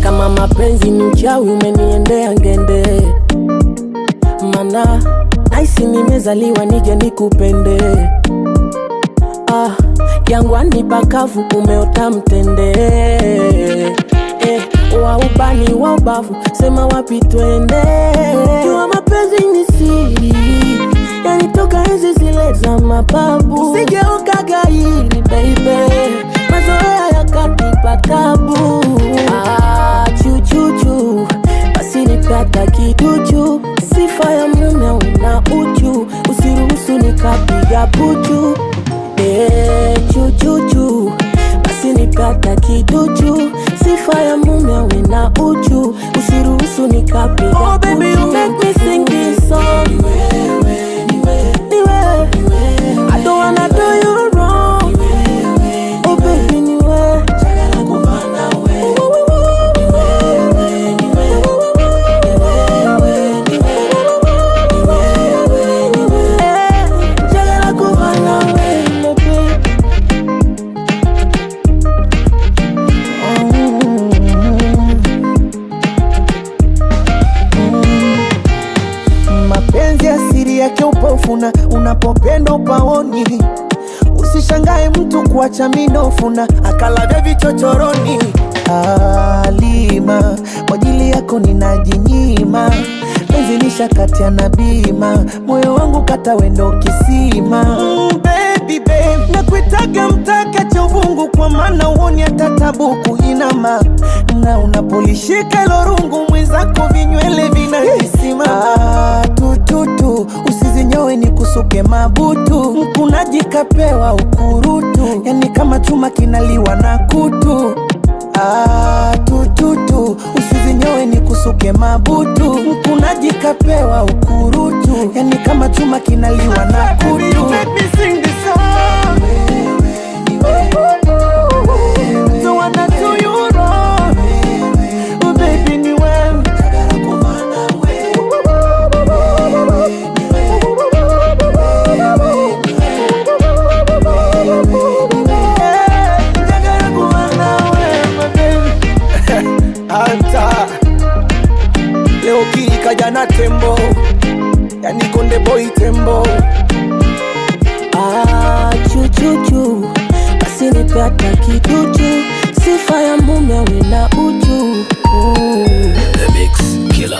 Kama mapenzi ni uchawi umeniendea ngende, mana naisi nimezaliwa nije nikupende. Jangwani pakavu umeota mtende, wa ubani wa ubavu sema wapi twende. Jua mapenzi ni siri, yanitoka enzi zile za mababu. Usije ukagairi baby, mazoea yakanipa tabu. Chuchuchu basi nipata kiduchu, sifa ya mume una uchu, usiruhusu nikapiga puchu. Chuchuchu basi nipata kiduchu, sifa ya mume una uchu, usiruhusu nikapiga puchu. Oh baby, you make me sing this song. I don't wanna do you wrong. Oh baby, niwe yake upofuna, unapopenda upaoni. Usishangae mtu kuacha minofuna, akalavya vichochoroni. Alima, kwa ajili yako ninajinyima, penzi nishakatia na bima, moyo wangu kata wendo kisima. Baby babe, nakuitaga mtaka cha uvungu, kwa maana uoni hata tabu kuinama, na unapolishika ilo rungu mwenzako vinywele vinajisimama. Tututu usizinyowe ni kusuke mabutu, mkunaji kapewa ukurutu, yani kama chuma kinaliwa na kutu. Tututu usizinyowe ni kusuke mabutu, mkunaji kapewa ukurutu, yani kama chuma kinaliwa na kutu. Leo kika jana tembo, yani konde boy tembo. Chuchuchu basi nipata kiduchu, sifa ya mume una uchu. The Mix Killer.